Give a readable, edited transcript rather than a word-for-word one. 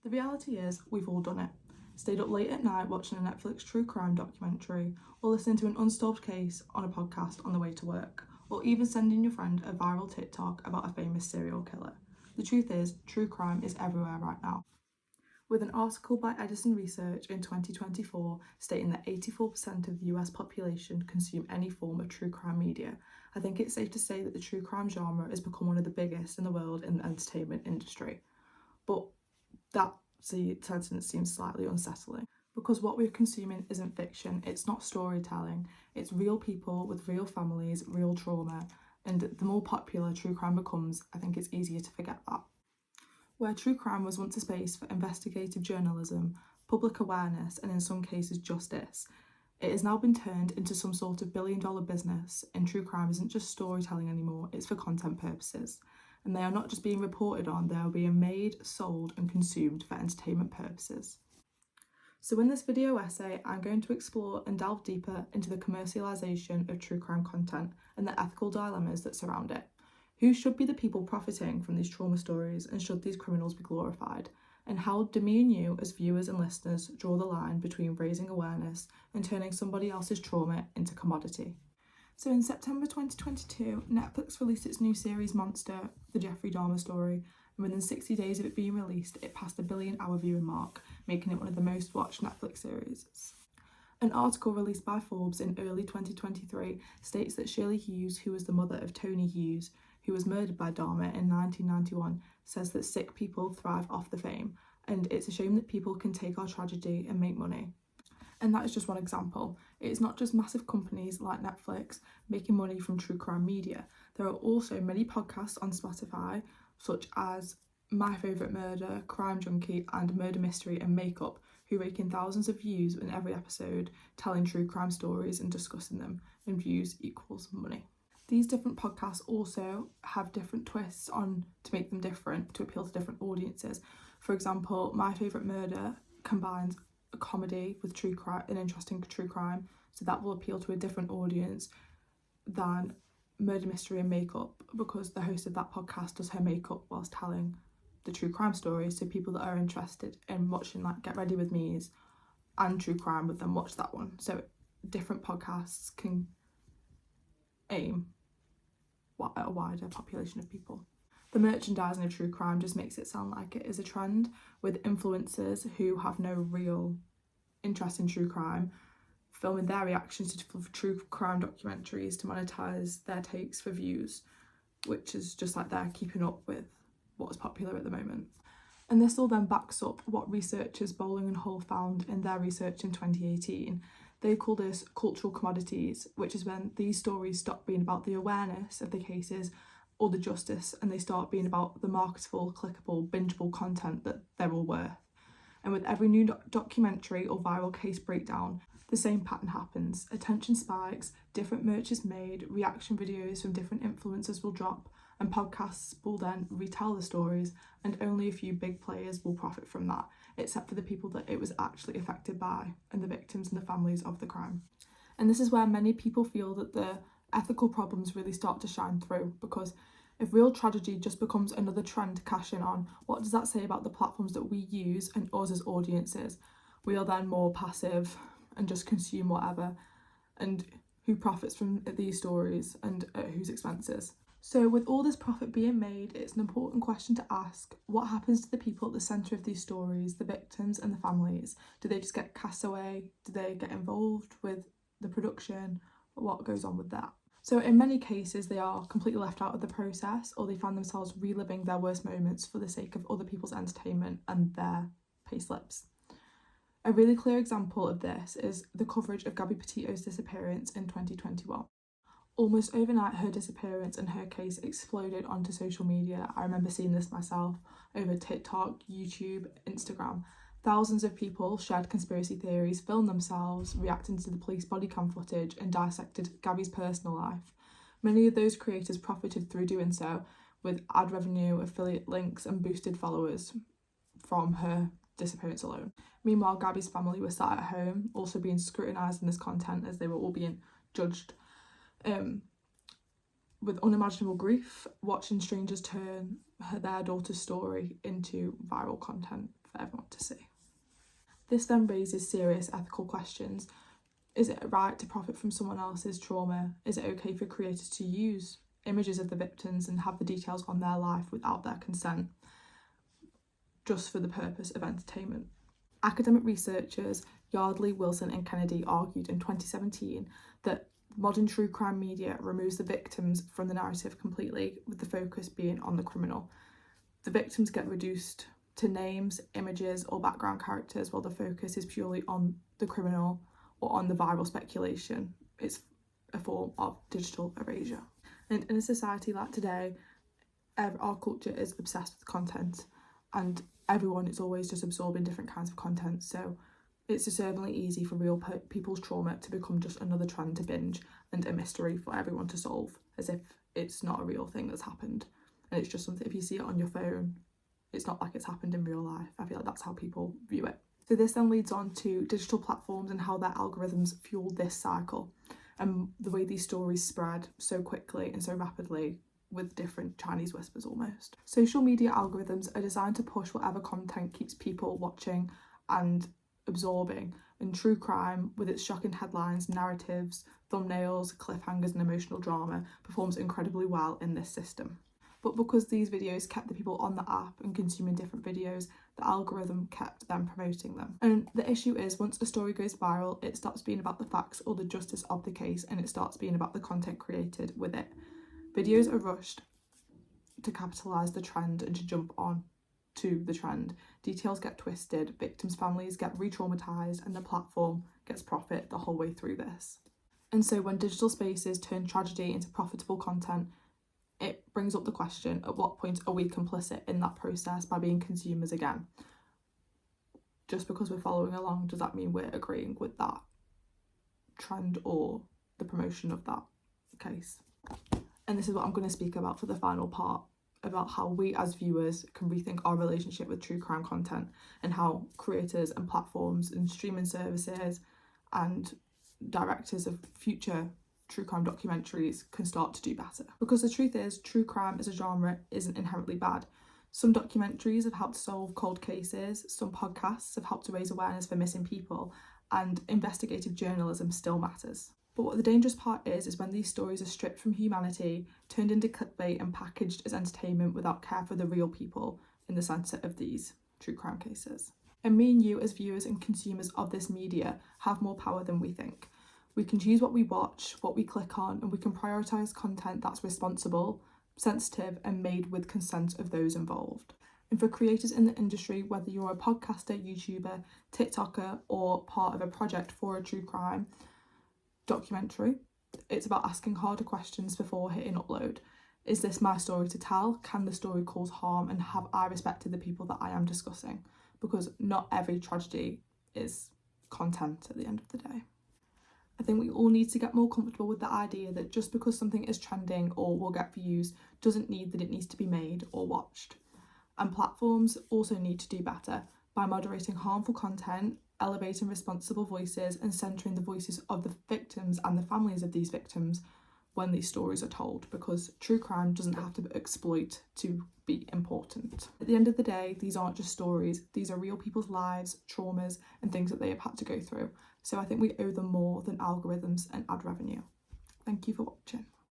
The reality is, we've all done it. Stayed up late at night watching a Netflix true crime documentary, or listening to an unsolved case on a podcast on the way to work, or even sending your friend a viral TikTok about a famous serial killer. The truth is, true crime is everywhere right now. With an article by Edison Research in 2024 stating that 84% of the US population consume any form of true crime media, I think it's safe to say that the true crime genre has become one of the biggest in the world in the entertainment industry. But that sentence seems slightly unsettling, because what we're consuming isn't fiction, it's not storytelling, it's real people with real families, real trauma, and the more popular true crime becomes, I think it's easier to forget that. Where true crime was once a space for investigative journalism, public awareness, and in some cases justice, it has now been turned into some sort of billion-dollar business, and true crime isn't just storytelling anymore, it's for content purposes. And they are not just being reported on, they are being made, sold, and consumed for entertainment purposes. So in this video essay, I'm going to explore and delve deeper into the commercialisation of true crime content and the ethical dilemmas that surround it. Who should be the people profiting from these trauma stories, and should these criminals be glorified? And how do me and you as viewers and listeners draw the line between raising awareness and turning somebody else's trauma into commodity? So in September 2022, Netflix released its new series Monster, The Jeffrey Dahmer Story, and within 60 days of it being released, it passed the billion-hour viewing mark, making it one of the most watched Netflix series. An article released by Forbes in early 2023 states that Shirley Hughes, who was the mother of Tony Hughes, who was murdered by Dahmer in 1991, says that sick people thrive off the fame, and it's a shame that people can take our tragedy and make money. And that is just one example. It is not just massive companies like Netflix making money from true crime media. There are also many podcasts on Spotify, such as My Favourite Murder, Crime Junkie, and Murder Mystery and Makeup, who rake in thousands of views in every episode, telling true crime stories and discussing them, and views equals money. These different podcasts also have different twists on to make them different, to appeal to different audiences. For example, My Favourite Murder combines a comedy with true crime, an interesting true crime, so that will appeal to a different audience than Murder Mystery and Makeup, because the host of that podcast does her makeup whilst telling the true crime story, so people that are interested in watching like Get Ready With Me's and true crime would then watch that one. So different podcasts can aim at a wider population of people. The merchandising of true crime just makes it sound like it is a trend, with influencers who have no real interest in true crime filming their reactions to true crime documentaries to monetize their takes for views, which is just like they're keeping up with what's popular at the moment. And this all then backs up what researchers Bowling and Hull found in their research in 2018. They call this cultural commodities, which is when these stories stop being about the awareness of the cases or the justice, and they start being about the marketable, clickable, bingeable content that they're all worth. And with every new documentary or viral case breakdown, the same pattern happens. Attention spikes, different merch is made, reaction videos from different influencers will drop, and podcasts will then retell the stories, and only a few big players will profit from that, except for the people that it was actually affected by and the victims and the families of the crime. And this is where many people feel that the ethical problems really start to shine through, because if real tragedy just becomes another trend to cash in on, what does that say about the platforms that we use and us as audiences? We are then more passive and just consume whatever, and who profits from these stories and at whose expenses? So with all this profit being made, it's an important question to ask: what happens to the people at the centre of these stories, the victims and the families? Do they just get cast away? Do they get involved with the production? What goes on with that? So in many cases, they are completely left out of the process, or they find themselves reliving their worst moments for the sake of other people's entertainment and their pay slips. A really clear example of this is the coverage of Gabby Petito's disappearance in 2021. Almost overnight, her disappearance and her case exploded onto social media. I remember seeing this myself over TikTok, YouTube, Instagram. Thousands of people shared conspiracy theories, filmed themselves reacting to the police body cam footage, and dissected Gabby's personal life. Many of those creators profited through doing so, with ad revenue, affiliate links, and boosted followers from her disappearance alone. Meanwhile, Gabby's family was sat at home, also being scrutinised in this content as they were all being judged with unimaginable grief, watching strangers turn their daughter's story into viral content for everyone to see. This then raises serious ethical questions. Is it right to profit from someone else's trauma? Is it okay for creators to use images of the victims and have the details on their life without their consent, just for the purpose of entertainment? Academic researchers Yardley, Wilson and Kennedy argued in 2017 that modern true crime media removes the victims from the narrative completely, with the focus being on the criminal. The victims get reduced to names, images or background characters, while the focus is purely on the criminal or on the viral speculation. It's a form of digital erasure. And in a society like today, our culture is obsessed with content, and everyone is always just absorbing different kinds of content. So it's certainly easy for real people's trauma to become just another trend to binge and a mystery for everyone to solve, as if it's not a real thing that's happened. And it's just something, if you see it on your phone, it's not like it's happened in real life. I feel like that's how people view it. So this then leads on to digital platforms and how their algorithms fuel this cycle, and the way these stories spread so quickly and so rapidly with different Chinese whispers almost. Social media algorithms are designed to push whatever content keeps people watching and absorbing, and true crime, with its shocking headlines, narratives, thumbnails, cliffhangers and emotional drama, performs incredibly well in this system. But because these videos kept the people on the app and consuming different videos, the algorithm kept them promoting them. And the issue is, once a story goes viral, it stops being about the facts or the justice of the case, and it starts being about the content created with it. Videos are rushed to capitalise the trend and to jump on to the trend. Details get twisted, victims' families get re-traumatised, and the platform gets profit the whole way through this. And so when digital spaces turn tragedy into profitable content, it brings up the question, at what point are we complicit in that process by being consumers again? Just because we're following along, does that mean we're agreeing with that trend or the promotion of that case? And this is what I'm going to speak about for the final part, about how we as viewers can rethink our relationship with true crime content, and how creators and platforms and streaming services and directors of future true crime documentaries can start to do better. Because the truth is, true crime as a genre isn't inherently bad. Some documentaries have helped solve cold cases, some podcasts have helped to raise awareness for missing people, and investigative journalism still matters. But what the dangerous part is when these stories are stripped from humanity, turned into clickbait and packaged as entertainment without care for the real people in the centre of these true crime cases. And me and you as viewers and consumers of this media have more power than we think. We can choose what we watch, what we click on, and we can prioritise content that's responsible, sensitive, and made with consent of those involved. And for creators in the industry, whether you're a podcaster, YouTuber, TikToker, or part of a project for a true crime documentary, it's about asking harder questions before hitting upload. Is this my story to tell? Can the story cause harm? And have I respected the people that I am discussing? Because not every tragedy is content at the end of the day. I think we all need to get more comfortable with the idea that just because something is trending or will get views doesn't mean that it needs to be made or watched. And platforms also need to do better by moderating harmful content, elevating responsible voices, and centering the voices of the victims and the families of these victims when these stories are told, because true crime doesn't have to exploit to be important. At the end of the day, these aren't just stories, these are real people's lives, traumas, and things that they have had to go through. So I think we owe them more than algorithms and ad revenue. Thank you for watching.